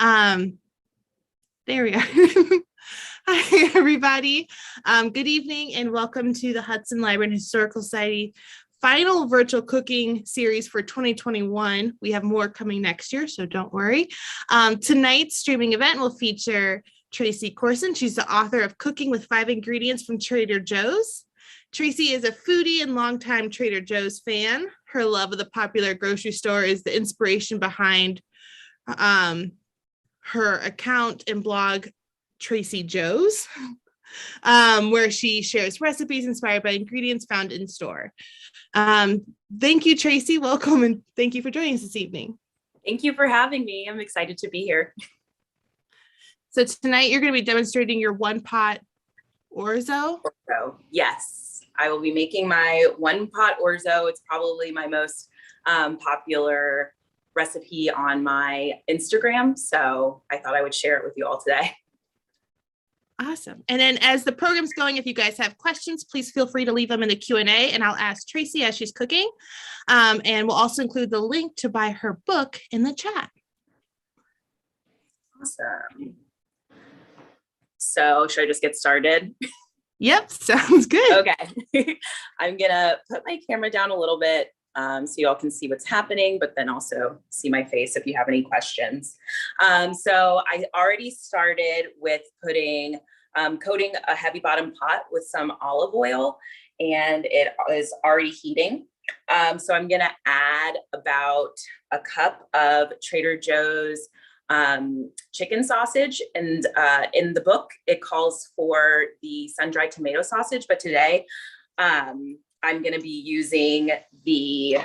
Um, there we are. Hi, everybody. Good evening and welcome to the Hudson Library and Historical Society final virtual cooking series for 2021. We have more coming next year, so don't worry. Tonight's streaming event will feature Tracey Korsen. She's the author of Cooking with 5 Ingredients from Trader Joe's. Tracey is a foodie and longtime Trader Joe's fan. Her love of the popular grocery store is the inspiration behind her account and blog, Tracey Joe's, where she shares recipes inspired by ingredients found in store. Thank you, Tracey. Welcome, and thank you for joining us this evening. Thank you for having me. I'm excited to be here. So tonight you're going to be demonstrating your one-pot orzo? Yes, I will be making my one-pot orzo. It's probably my most popular recipe on my Instagram, so I thought I would share it with you all today. Awesome. And then as the program's going, if you guys have questions, please feel free to leave them in the Q&A and I'll ask Tracey as she's cooking. And we'll also include the link to buy her book in the chat. Awesome. So should I just get started? Yep, sounds good. Okay. I'm gonna put my camera down a little bit so you all can see what's happening, but then also see my face if you have any questions. So I already started with coating a heavy bottom pot with some olive oil, and it is already heating. So I'm gonna add about a cup of Trader Joe's chicken sausage, and in the book it calls for the sun-dried tomato sausage, but today I'm going to be using the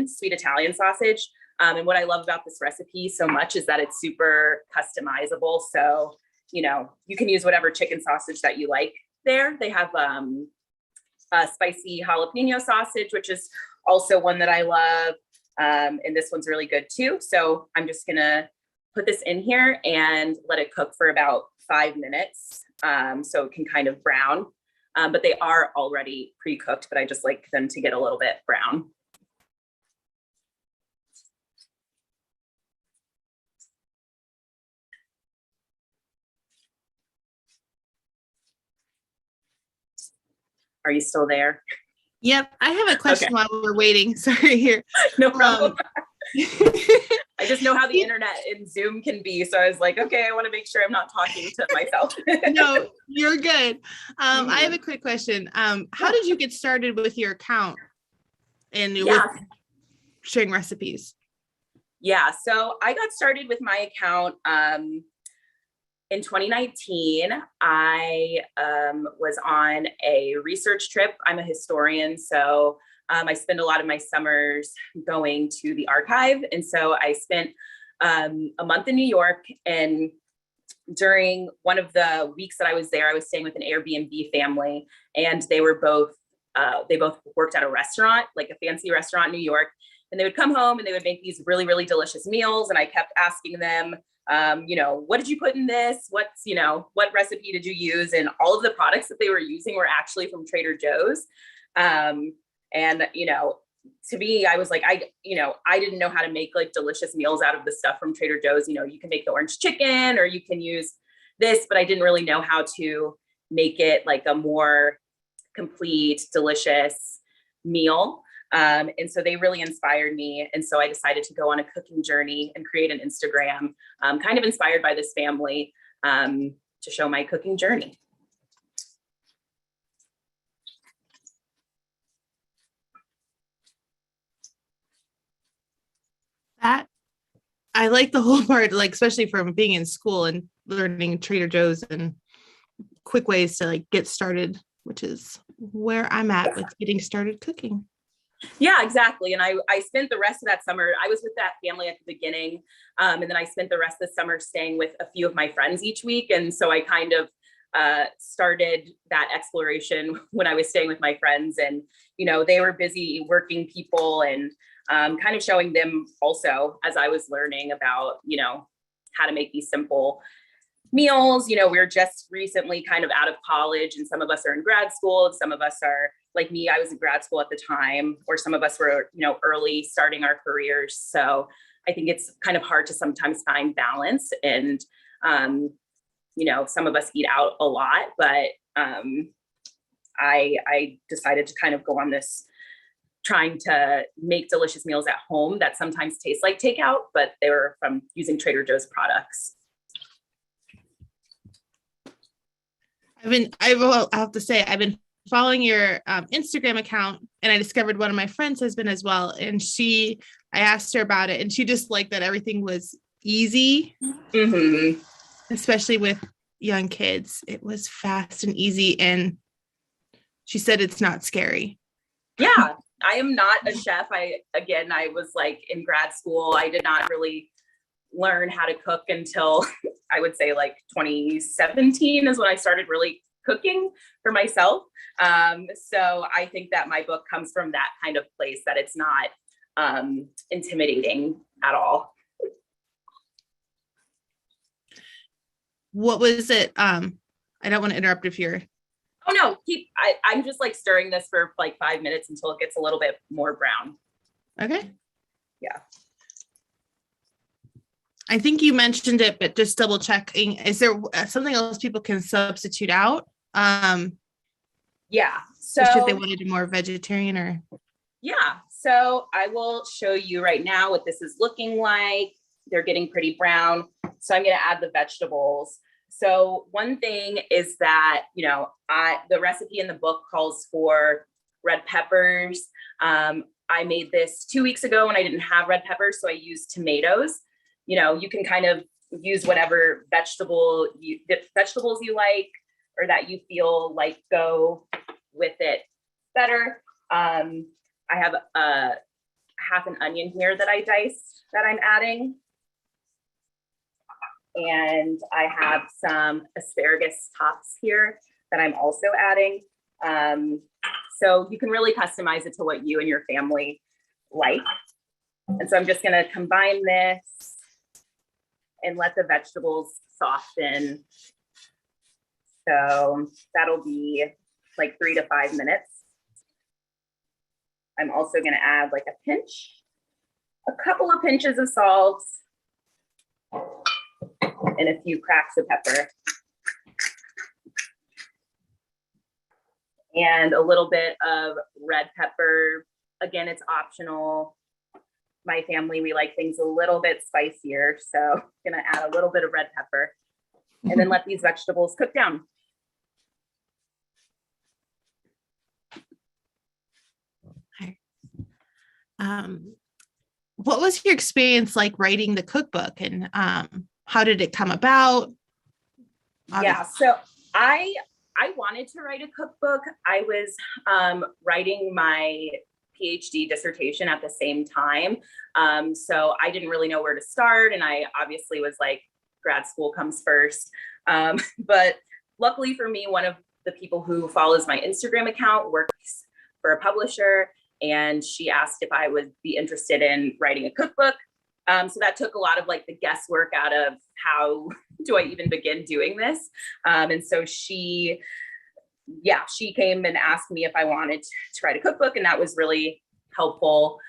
sweet Italian sausage. And what I love about this recipe so much is that it's super customizable. So, you know, you can use whatever chicken sausage that you like there. They have a spicy jalapeno sausage, which is also one that I love. And this one's really good too. So I'm just going to put this in here and let it cook for about 5 minutes. So it can kind of brown. But they are already pre-cooked, but I just like them to get a little bit brown. Are you still there? Yep, I have a question while we're waiting. Sorry here. No problem. I just know how the internet and Zoom can be. So I was like, okay, I want to make sure I'm not talking to myself. No, you're good. I have a quick question. How did you get started with your account and with sharing recipes? Yeah, so I got started with my account in 2019. I was on a research trip. I'm a historian, so I spend a lot of my summers going to the archive. And so I spent a month in New York, and during one of the weeks that I was there, I was staying with an Airbnb family, and they both worked at a restaurant, like a fancy restaurant in New York. And they would come home and they would make these really, really delicious meals. And I kept asking them, what did you put in this? What recipe did you use? And all of the products that they were using were actually from Trader Joe's. And, to me, I was like, I didn't know how to make like delicious meals out of the stuff from Trader Joe's. You can make the orange chicken or you can use this, but I didn't really know how to make it like a more complete, delicious meal. And so they really inspired me. And so I decided to go on a cooking journey and create an Instagram, kind of inspired by this family, to show my cooking journey. I like the whole part, like, especially from being in school and learning Trader Joe's and quick ways to like get started, which is where I'm at with getting started cooking. Yeah, exactly. And I spent the rest of that summer, I was with that family at the beginning. And then I spent the rest of the summer staying with a few of my friends each week. And so I kind of started that exploration when I was staying with my friends, and, they were busy working people, and kind of showing them also as I was learning about, how to make these simple meals. We're just recently kind of out of college, and some of us are in grad school, and some of us are like me. I was in grad school at the time, or some of us were, early starting our careers. So I think it's kind of hard to sometimes find balance, and some of us eat out a lot, but I decided to kind of go on this trying to make delicious meals at home that sometimes taste like takeout, but they were from using Trader Joe's products. I have to say, I've been following your Instagram account, and I discovered one of my friends has been as well. And I asked her about it, and she just liked that everything was easy, especially with young kids. It was fast and easy. And she said it's not scary. Yeah, I am not a chef. I was like in grad school. I did not really learn how to cook until I would say like 2017 is when I started really cooking for myself. So I think that my book comes from that kind of place, that it's not intimidating at all. What was it? I don't want to interrupt if you're. Oh no, I'm just like stirring this for like 5 minutes until it gets a little bit more brown. Okay. Yeah. I think you mentioned it, but just double checking. Is there something else people can substitute out? Yeah. So if they wanted a more vegetarian or. Yeah. So I will show you right now what this is looking like. They're getting pretty brown. So I'm going to add the vegetables. So one thing is that, the recipe in the book calls for red peppers. I made this 2 weeks ago when I didn't have red peppers, so I used tomatoes. You can kind of use whatever vegetables you like, or that you feel like go with it better. I have half an onion here that I diced that I'm adding. And I have some asparagus tops here that I'm also adding. So you can really customize it to what you and your family like. And so I'm just gonna combine this and let the vegetables soften. So that'll be like 3 to 5 minutes. I'm also gonna add like a couple of pinches of salt, and a few cracks of pepper. And a little bit of red pepper. Again, it's optional. My family, we like things a little bit spicier, so I'm gonna add a little bit of red pepper and then let these vegetables cook down. Okay. What was your experience like writing the cookbook, and how did it come about? Yeah, so I wanted to write a cookbook. I was writing my PhD dissertation at the same time. So I didn't really know where to start. And I obviously was like, grad school comes first. But luckily for me, one of the people who follows my Instagram account works for a publisher. And she asked if I would be interested in writing a cookbook. So that took a lot of like the guesswork out of how do I even begin doing this? And so she came and asked me if I wanted to write a cookbook, and that was really helpful.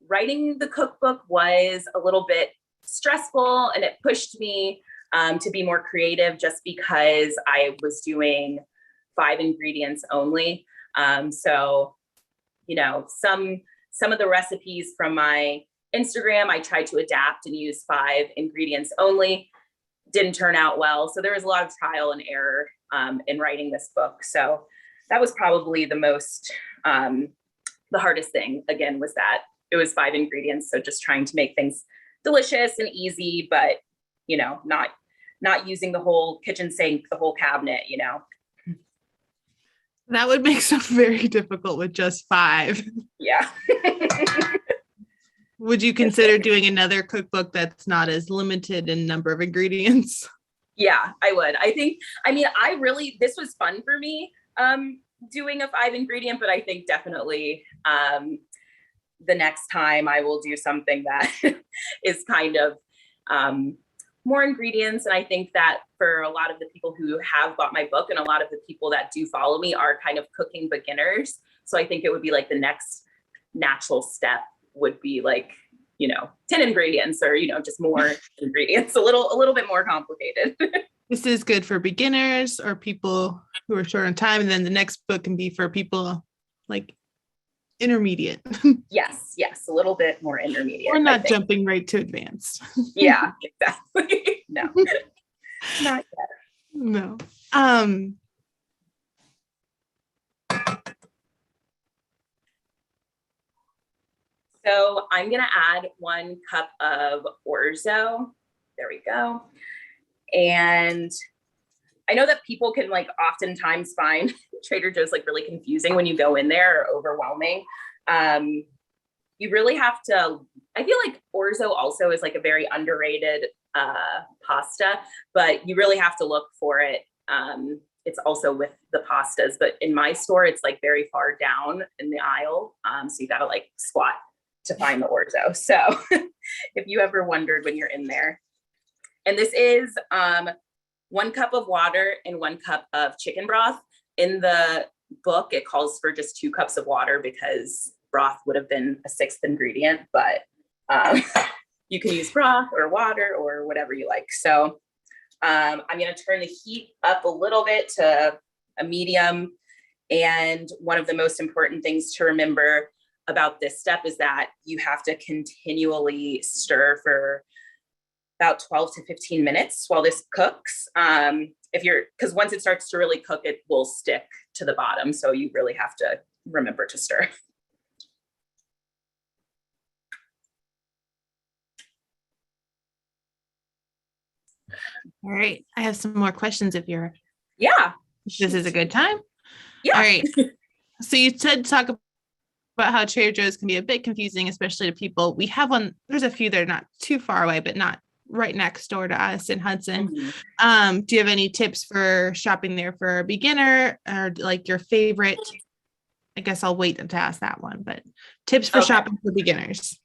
Writing the cookbook was a little bit stressful, and it pushed me to be more creative just because I was doing 5 ingredients only. So, some of the recipes from my Instagram, I tried to adapt and use 5 ingredients only. Didn't turn out well. So there was a lot of trial and error in writing this book. So that was probably the hardest thing, again, was that it was 5 ingredients. So just trying to make things delicious and easy, but, not using the whole kitchen sink, the whole cabinet, That would make stuff very difficult with just 5. Yeah. Would you consider doing another cookbook that's not as limited in number of ingredients? Yeah, I would. This was fun for me, doing a 5 ingredient, but I think definitely the next time I will do something that is kind of more ingredients. And I think that for a lot of the people who have bought my book and a lot of the people that do follow me are kind of cooking beginners. So I think it would be like the next natural step would be like 10 ingredients or, just more ingredients, a little bit more complicated. This is good for beginners or people who are short on time. And then the next book can be for people like intermediate. Yes. A little bit more intermediate. Or not jumping right to advanced. Yeah, exactly. No, not yet. No. So I'm going to add 1 cup of orzo. There we go. And I know that people can oftentimes find Trader Joe's really confusing when you go in there, or overwhelming. You really have to, I feel like orzo also is a very underrated pasta, but you really have to look for it. It's also with the pastas, but in my store, it's very far down in the aisle. So you got to squat to find the orzo. So if you ever wondered when you're in there. And this is 1 cup of water and 1 cup of chicken broth. In the book, it calls for just 2 cups of water because broth would have been a 6th ingredient, but you can use broth or water or whatever you like. So I'm going to turn the heat up a little bit to a medium. And one of the most important things to remember about this step is that you have to continually stir for about 12 to 15 minutes while this cooks. Because once it starts to really cook, it will stick to the bottom. So you really have to remember to stir. All right. I have some more questions if this is a good time. Yeah. All right. So you said talk about how Trader Joe's can be a bit confusing, especially to people. We have one, there's a few that are not too far away, but not right next door to us in Hudson. Mm-hmm. Do you have any tips for shopping there for a beginner, or your favorite? I guess I'll wait to ask that one, but tips for shopping for beginners.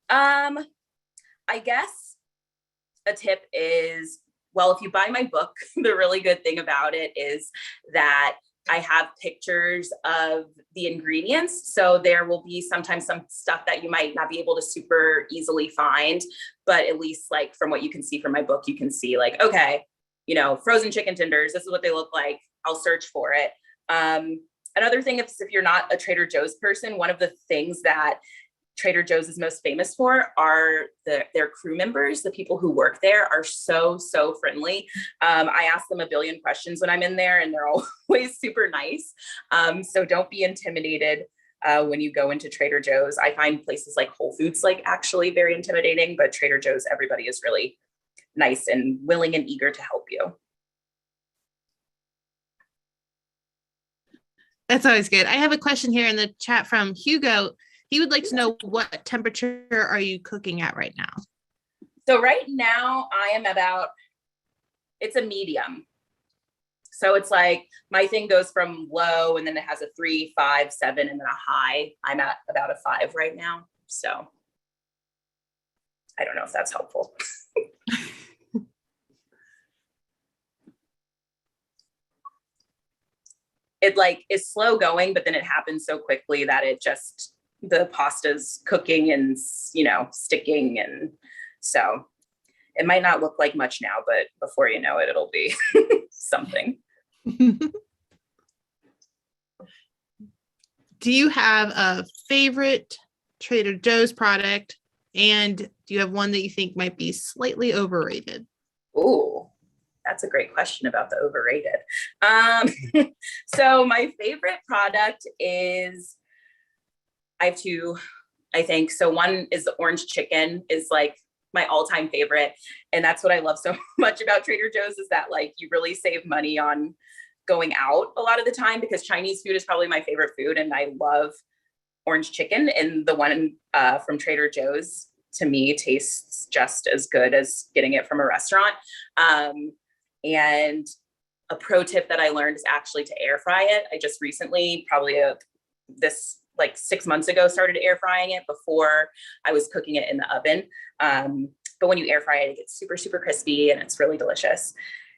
I guess a tip is, if you buy my book, the really good thing about it is that I have pictures of the ingredients. So there will be sometimes some stuff that you might not be able to super easily find, but at least from what you can see from my book, you can see okay, frozen chicken tenders, this is what they look like. I'll search for it. Another thing, if you're not a Trader Joe's person, one of the things that Trader Joe's is most famous for are their crew members. The people who work there are so friendly. I ask them a billion questions when I'm in there, and they're always super nice. So don't be intimidated when you go into Trader Joe's. I find places like Whole Foods actually very intimidating, but Trader Joe's, everybody is really nice and willing and eager to help you. That's always good. I have a question here in the chat from Hugo. He would like to know, what temperature are you cooking at right now? So right now I am it's a medium. So it's my thing goes from low, and then it has a 3, 5, 7, and then a high. I'm at about a 5 right now. So I don't know if that's helpful. It is slow going, but then it happens so quickly that the pasta's cooking and, sticking. And so it might not look like much now, but before you know it, it'll be something. Do you have a favorite Trader Joe's product? And do you have one that you think might be slightly overrated? Ooh, that's a great question about the overrated. So my favorite product is, I have 2, I think. So one is the orange chicken, is my all-time favorite. And that's what I love so much about Trader Joe's, is that you really save money on going out a lot of the time, because Chinese food is probably my favorite food. And I love orange chicken, and the one from Trader Joe's to me tastes just as good as getting it from a restaurant. And a pro tip that I learned is actually to air fry it. I just recently, probably 6 months ago, started air frying it. Before, I was cooking it in the oven. But when you air fry it, it gets super, super crispy, and it's really delicious.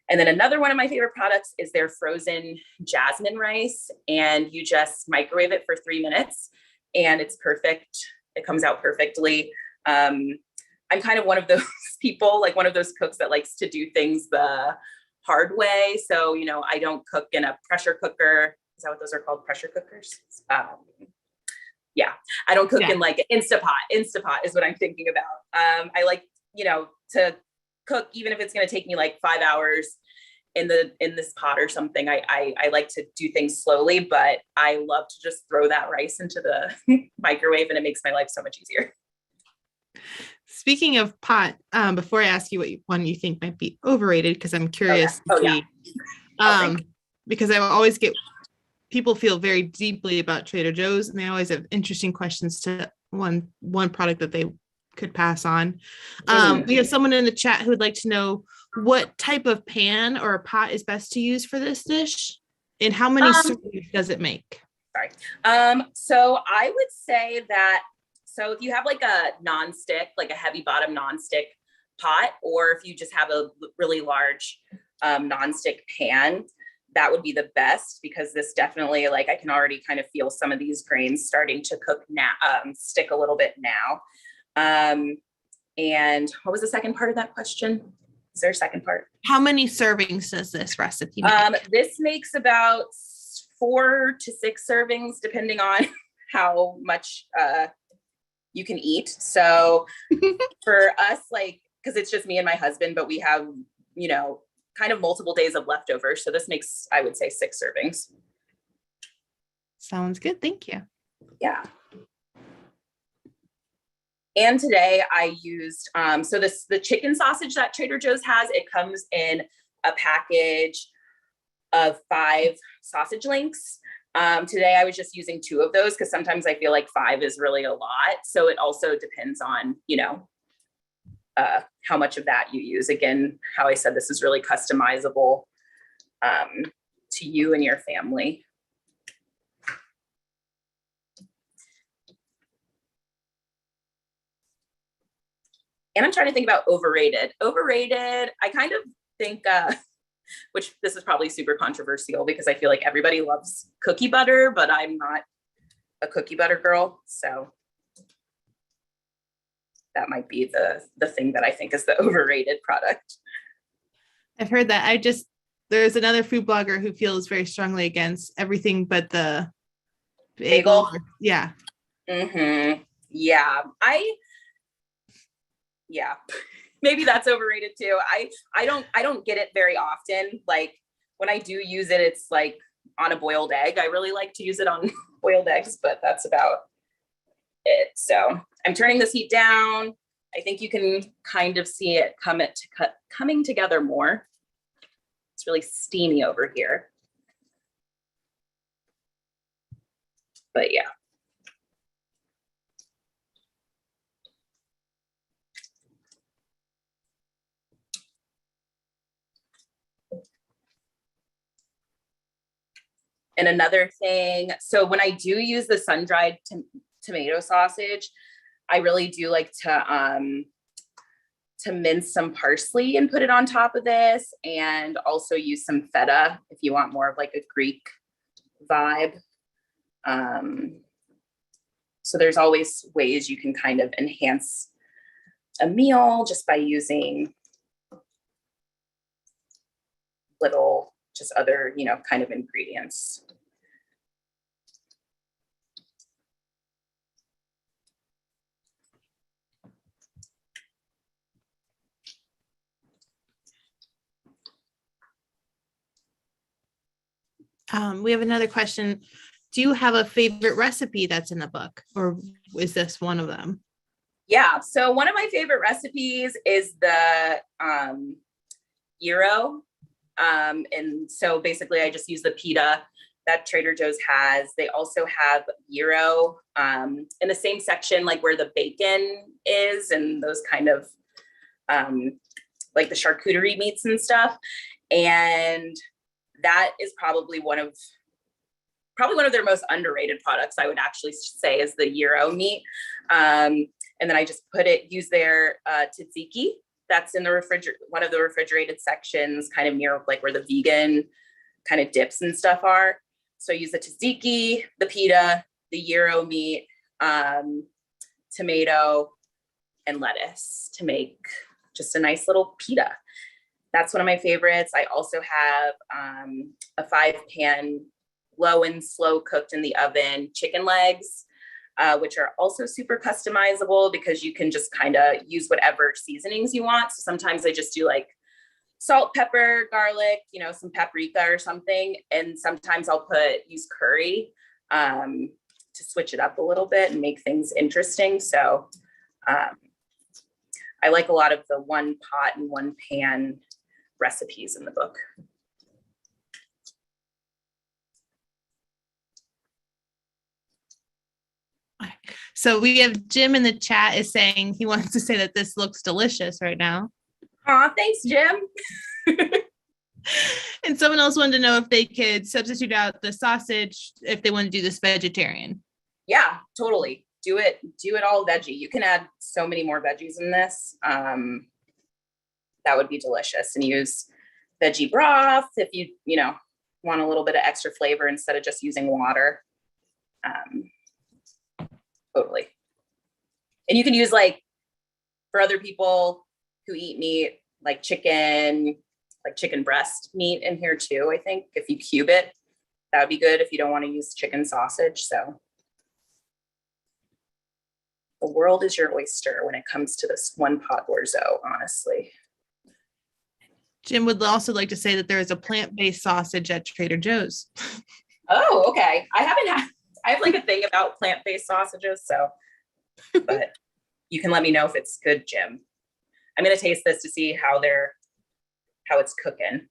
And then another one of my favorite products is their frozen jasmine rice. And you just microwave it for 3 minutes, and it's perfect. It comes out perfectly. I'm kind of one of those people, like one of those cooks that likes to do things the hard way. So, you know, I don't cook in a pressure cooker. Is that what those are called? Pressure cookers? Yeah, I don't cook in like Instapot. Instapot is what I'm thinking about. I like, you know, to cook, even if it's going to take me like 5 hours in this pot or something. I like to do things slowly, but I love to just throw that rice into the microwave, and it makes my life so much easier. Speaking of pot, before I ask you what one you think might be overrated, because I'm curious to see, because I always get people feel very deeply about Trader Joe's, and they always have interesting questions to one product that they could pass on. We have someone in the chat who would like to know what type of pan or pot is best to use for this dish, and how many servings does it make? Sorry. So I would say that, so if you have like a nonstick, like a heavy bottom nonstick pot, or if you just have a really large nonstick pan, that would be the best, because this definitely, like, I can already kind of feel some of these grains starting to cook now, stick a little bit now. And what was the second part of that question? Is there a second part? How many servings does this recipe make? This makes about 4 to 6 servings, depending on how much you can eat. So for us, like, because it's just me and my husband, but we have, you know, kind of multiple days of leftovers. So this makes, I would say, 6 servings. Sounds good. Thank you. Yeah. And today I used, so the chicken sausage that Trader Joe's has, it comes in a package of 5 sausage links. Today I was just using 2 of those, because sometimes I feel like 5 is really a lot. So it also depends on, you know, how much of that you use. Again, how I said, this is really customizable to you and your family. And I'm trying to think about overrated. Overrated, I kind of think, which this is probably super controversial, because I feel like everybody loves cookie butter, but I'm not a cookie butter girl. So that might be the thing that I think is the overrated product. I've heard that. There's another food blogger who feels very strongly against everything but the bagel. Yeah. Mm-hmm. Yeah. Yeah, maybe that's overrated too. I don't get it very often. Like, when I do use it, it's like on a boiled egg. I really like to use it on boiled eggs, but that's about it. So I'm turning this heat down. I think you can kind of see it coming together more. It's really steamy over here. But yeah. And another thing, so when I do use the sun-dried tomato sausage, I really do like to mince some parsley and put it on top of this, and also use some feta if you want more of like a Greek vibe. So there's always ways you can kind of enhance a meal just by using little, just other, you know, kind of ingredients. We have another question. Do you have a favorite recipe that's in the book, or is this one of them? Yeah, so one of my favorite recipes is the gyro. And so basically I just use the pita that Trader Joe's has. They also have gyro in the same section, like where the bacon is and those kind of like the charcuterie meats and stuff. And that is probably one of their most underrated products, I would actually say, is the gyro meat. And then I just use their tzatziki. That's in the one of the refrigerated sections, kind of near like where the vegan kind of dips and stuff are. So I use the tzatziki, the pita, the gyro meat, tomato, and lettuce to make just a nice little pita. That's one of my favorites. I also have a 5-pan low and slow cooked in the oven chicken legs, which are also super customizable because you can just kind of use whatever seasonings you want. So sometimes I just do like salt, pepper, garlic, some paprika or something. And sometimes I'll use curry to switch it up a little bit and make things interesting. So I like a lot of the one pot and one pan recipes in the book. So we have Jim in the chat is saying he wants to say that this looks delicious right now. Aw, thanks, Jim. And someone else wanted to know if they could substitute out the sausage if they want to do this vegetarian. Yeah, totally. Do it all veggie. You can add so many more veggies in this. That would be delicious. And use veggie broth if you want a little bit of extra flavor instead of just using water. Totally. And you can use, like, for other people who eat meat, like chicken breast meat in here too. I think if you cube it, that would be good if you don't want to use chicken sausage. So the world is your oyster when it comes to this one pot orzo, honestly. Jim would also like to say that there is a plant-based sausage at Trader Joe's. Oh, okay. I have like a thing about plant-based sausages, so, but you can let me know if it's good, Jim. I'm going to taste this to see how it's cooking.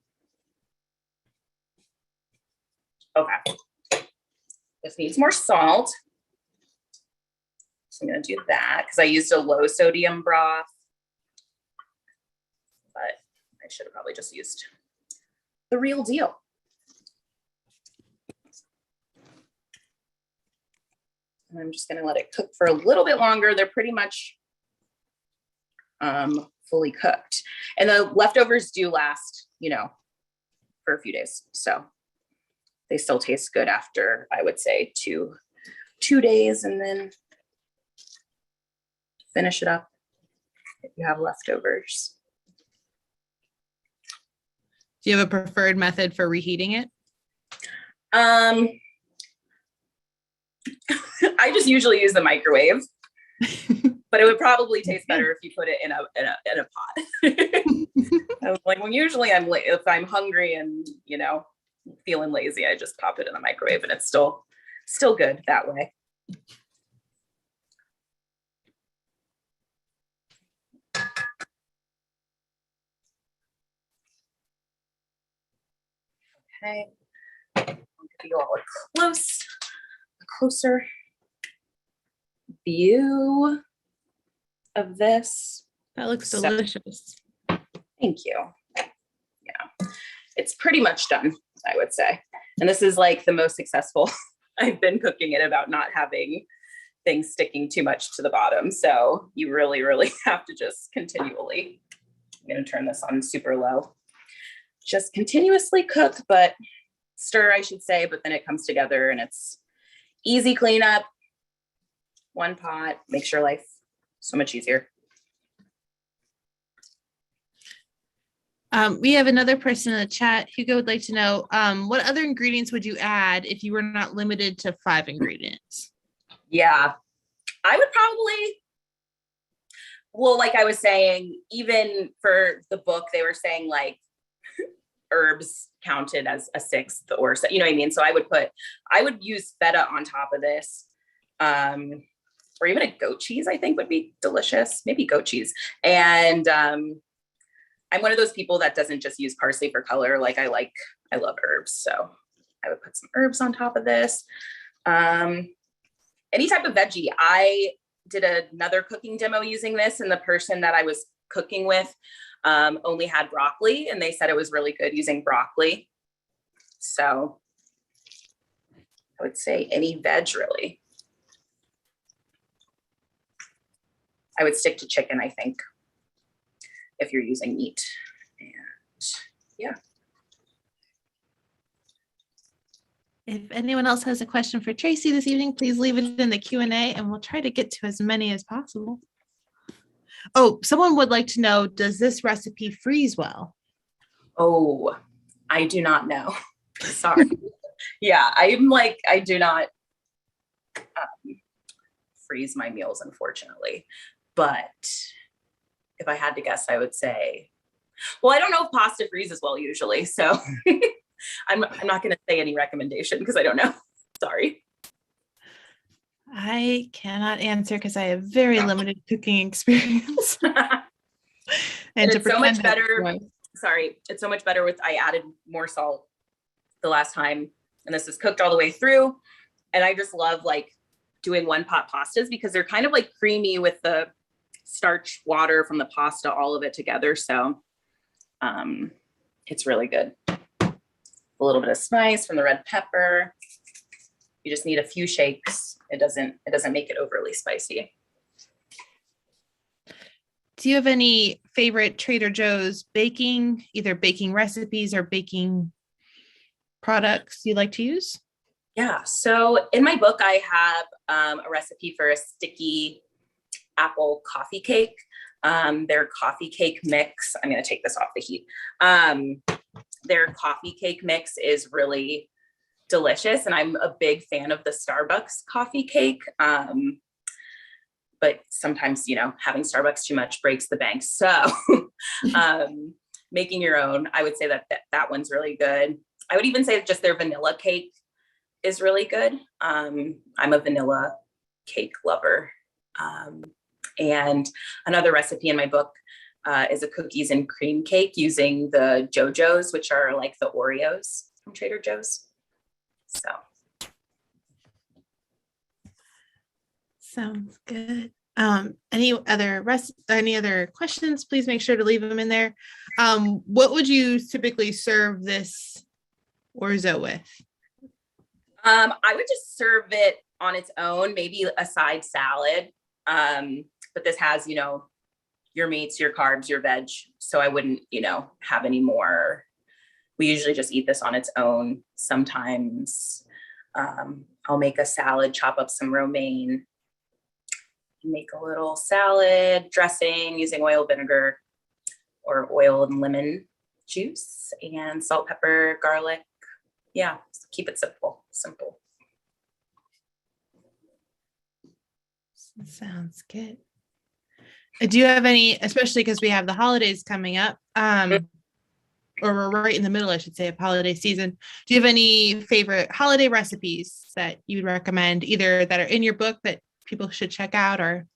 Okay. This needs more salt. So I'm going to do that because I used a low sodium broth, but I should have probably just used the real deal. And I'm just going to let it cook for a little bit longer. They're pretty much fully cooked. And the leftovers do last, for a few days. So they still taste good after, I would say, two days, and then finish it up if you have leftovers. Do you have a preferred method for reheating it? I just usually use the microwave, but it would probably taste better if you put it in a pot. Like, if I'm hungry and feeling lazy, I just pop it in the microwave, and it's still good that way. Okay, I'll give you all a closer view of this. That looks delicious. Thank you. Yeah, it's pretty much done, I would say. And this is like the most successful I've been cooking it about not having things sticking too much to the bottom. So you really, really have to just continually, I'm going to turn this on super low, just continuously cook, but stir, I should say, but then it comes together and it's easy cleanup. One pot makes your life so much easier. We have another person in the chat. Hugo would like to know, what other ingredients would you add if you were not limited to 5 ingredients? Yeah, I would probably, well, like I was saying, even for the book, they were saying like herbs counted as a 6th or so, you know what I mean? So I would use feta on top of this, or even a goat cheese, I think would be delicious. Maybe goat cheese. And I'm one of those people that doesn't just use parsley for color. Like I love herbs. So I would put some herbs on top of this. Any type of veggie. I did another cooking demo using this, and the person that I was cooking with only had broccoli, and they said it was really good using broccoli. So I would say any veg, really. I would stick to chicken, I think, if you're using meat. And yeah. If anyone else has a question for Tracey this evening, please leave it in the Q&A and we'll try to get to as many as possible. Oh, someone would like to know, does this recipe freeze well? Oh, I do not know. Sorry. Yeah, I do not freeze my meals, unfortunately. But if I had to guess, I would say, well, I don't know if pasta freezes well usually. So I'm not going to say any recommendation because I don't know. Sorry. I cannot answer because I have very limited cooking experience. And it's so much better. Sorry. It's so much better I added more salt the last time, and this is cooked all the way through. And I just love like doing one pot pastas because they're kind of like creamy with the starch water from the pasta, all of it together. So it's really good. A little bit of spice from the red pepper. You just need a few shakes. It doesn't make it overly spicy. Do you have any favorite Trader Joe's either baking recipes or baking products you like to use? Yeah. So in my book, I have a recipe for a sticky apple coffee cake. Their coffee cake mix, I'm going to take this off the heat. Their coffee cake mix is really delicious. And I'm a big fan of the Starbucks coffee cake. But sometimes, having Starbucks too much breaks the bank. So making your own, I would say that one's really good. I would even say just their vanilla cake is really good. I'm a vanilla cake lover. And another recipe in my book is a cookies and cream cake using the JoJo's, which are like the Oreos from Trader Joe's. So. Sounds good. Any other questions, please make sure to leave them in there. What would you typically serve this orzo with? I would just serve it on its own, maybe a side salad. But this has, your meats, your carbs, your veg. So I wouldn't, have any more. We usually just eat this on its own. Sometimes I'll make a salad, chop up some romaine, make a little salad dressing using oil, vinegar, or oil and lemon juice, and salt, pepper, garlic. Yeah, keep it simple. Sounds good. Do you have any, especially because we have the holidays coming up, or we're right in the middle, I should say, of holiday season. Do you have any favorite holiday recipes that you would recommend, either that are in your book that people should check out, or?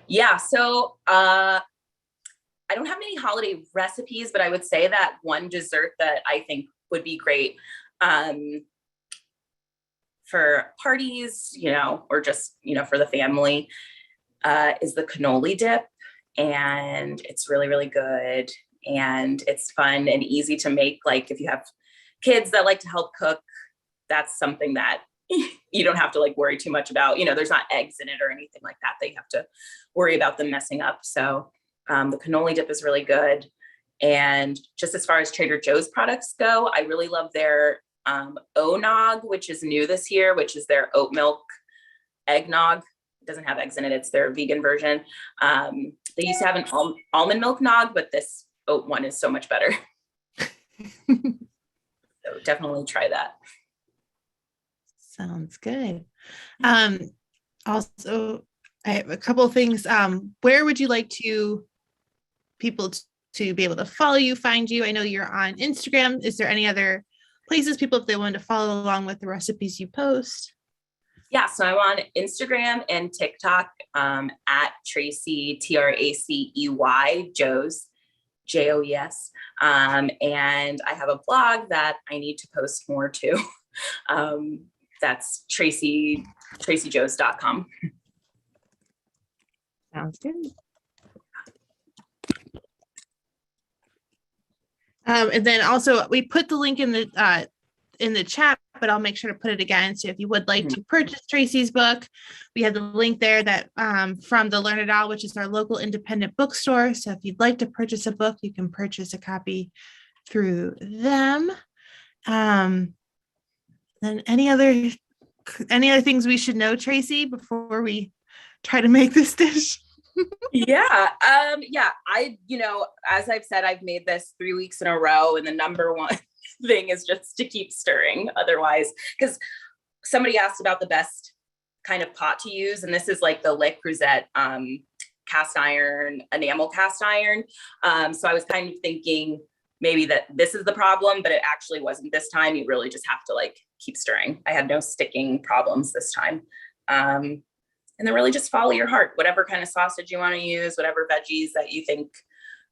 Yeah, so I don't have many holiday recipes, but I would say that one dessert that I think would be great for parties, or just, for the family, is the Cannoli Dip. And it's really, really good. And it's fun and easy to make. Like if you have kids that like to help cook, that's something that you don't have to worry too much about. There's not eggs in it or anything like that you have to worry about them messing up. So the Cannoli Dip is really good. And just as far as Trader Joe's products go, I really love their Eggnog, which is new this year, which is their Oat Milk Eggnog. It doesn't have eggs in it. It's their vegan version. They used to have an almond milk nog, but this oat one is so much better. So definitely try that. Sounds good. Also, I have a couple of things. Where would you like people to be able to follow you, find you? I know you're on Instagram. Is there any other places people, if they wanted to follow along with the recipes you post? Yeah, so I'm on Instagram and TikTok at Tracey, Tracey, Joe's, Joes. And I have a blog that I need to post more to. That's traceyjoes.com. Sounds good. And then also we put the link in the chat, but I'll make sure to put it again. So if you would like to purchase Tracey's book, we have the link there that from the Learned Owl, which is our local independent bookstore. So if you'd like to purchase a book, you can purchase a copy through them. Then any other things we should know, Tracey, before we try to make this dish? Yeah. As I've said, I've made this 3 weeks in a row, and the number one thing is just to keep stirring. Otherwise, because somebody asked about the best kind of pot to use, and this is like the Le Creuset cast iron, enamel cast iron. So I was kind of thinking maybe that this is the problem, but it actually wasn't this time. You really just have to like keep stirring. I had no sticking problems this time. And then really just follow your heart, whatever kind of sausage you want to use, whatever veggies that you think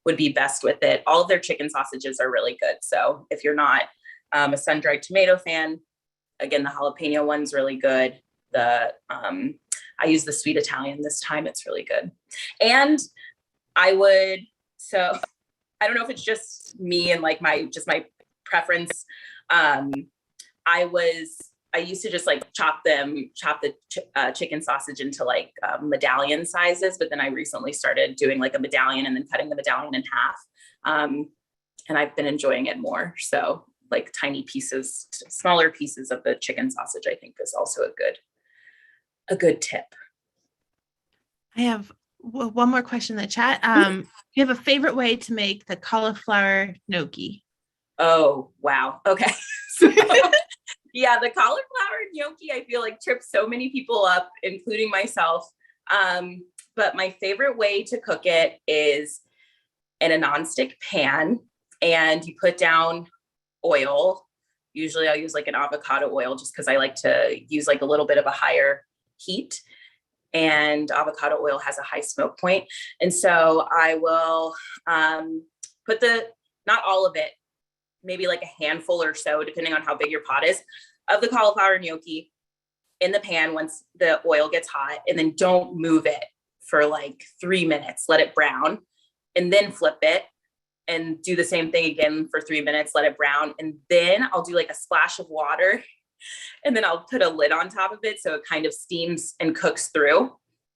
would be best with it. All of their chicken sausages are really good. So if you're not a sun-dried tomato fan, again, the jalapeno one's really good. I use the sweet Italian this time. It's really good. And I don't know if it's just me and like my preference. I used to just like chop the chicken sausage into like medallion sizes, but then I recently started doing like a medallion and then cutting the medallion in half. And I've been enjoying it more. So like tiny pieces, smaller pieces of the chicken sausage, I think is also a good tip. I have one more question in the chat. Do you have a favorite way to make the cauliflower gnocchi? Oh, wow. Okay. So, yeah, the cauliflower gnocchi, I feel like trips so many people up, including myself. But my favorite way to cook it is in a nonstick pan, and you put down oil. Usually I'll use like an avocado oil just because I like to use like a little bit of a higher heat, and avocado oil has a high smoke point. And so I will put not all of it, maybe like a handful or so, depending on how big your pot is, of the cauliflower gnocchi in the pan once the oil gets hot, and then don't move it for like 3 minutes. Let it brown, and then flip it and do the same thing again for 3 minutes, let it brown. And then I'll do like a splash of water, and then I'll put a lid on top of it so it kind of steams and cooks through.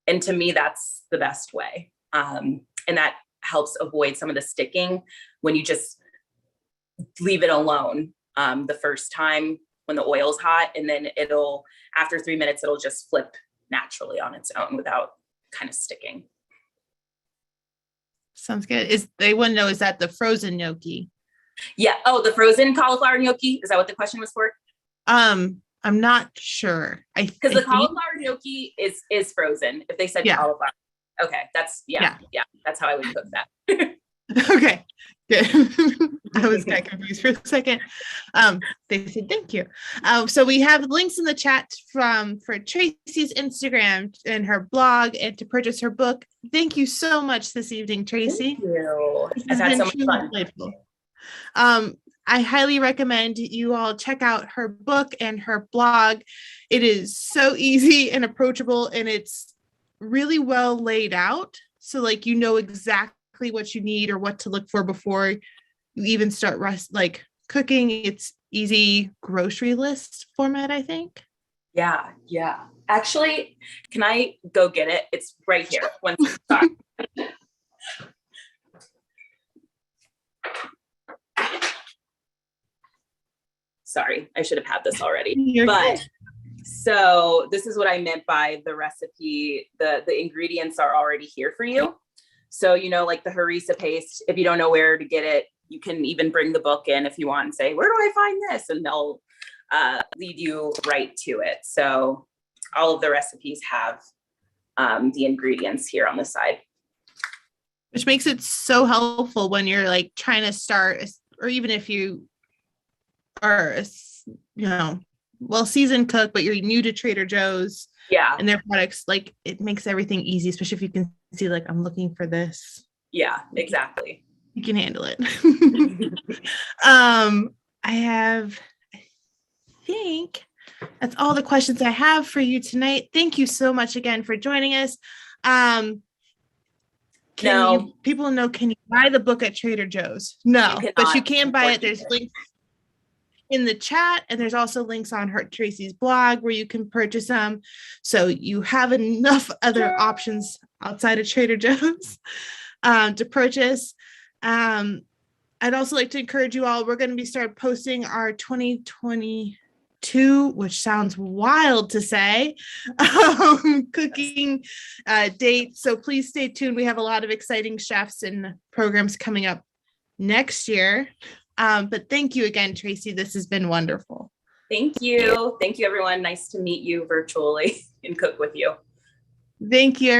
And to me, that's the best way. And that helps avoid some of the sticking when you just leave it alone the first time when the oil's hot, and then after 3 minutes, it'll just flip naturally on its own without kind of sticking. Sounds good. They want to know, is that the frozen gnocchi? Yeah. Oh, the frozen cauliflower gnocchi. Is that what the question was for? I'm not sure. Because the cauliflower gnocchi is frozen. If they said cauliflower, okay, that's that's how I would cook that. Okay, good. I was kind of confused for a second. They said thank you. So we have links in the chat for Tracey's Instagram and her blog, and to purchase her book. Thank you so much this evening, Tracey. Thank you. I've had so much fun. Delightful. I highly recommend you all check out her book and her blog. It is so easy and approachable, and it's really well laid out. So like, you know exactly what you need or what to look for before you even start cooking. It's easy grocery list format, I think. Yeah. Actually, can I go get it? It's right here. Once you start. Sorry, I should have had this already. So this is what I meant by the recipe. The ingredients are already here for you. So, like the harissa paste, if you don't know where to get it, you can even bring the book in if you want and say, where do I find this? And they'll lead you right to it. So all of the recipes have the ingredients here on the side. Which makes it so helpful when you're like trying to start, or even if you are, well-seasoned cook, but you're new to Trader Joe's and their products, like it makes everything easy, especially if you can see like, I'm looking for this. Yeah, exactly. You can handle it. I think that's all the questions I have for you tonight. Thank you so much again for joining us. People know, can you buy the book at Trader Joe's? No, but you can buy it. There's links in the chat, and there's also links on Tracey's blog where you can purchase them. So you have enough other options outside of Trader Joe's to purchase. I'd also like to encourage you all, we're going to start posting our 2022 2, which sounds wild to say, cooking date. So please stay tuned. We have a lot of exciting chefs and programs coming up next year. But thank you again, Tracey. This has been wonderful. Thank you. Thank you, everyone. Nice to meet you virtually and cook with you. Thank you.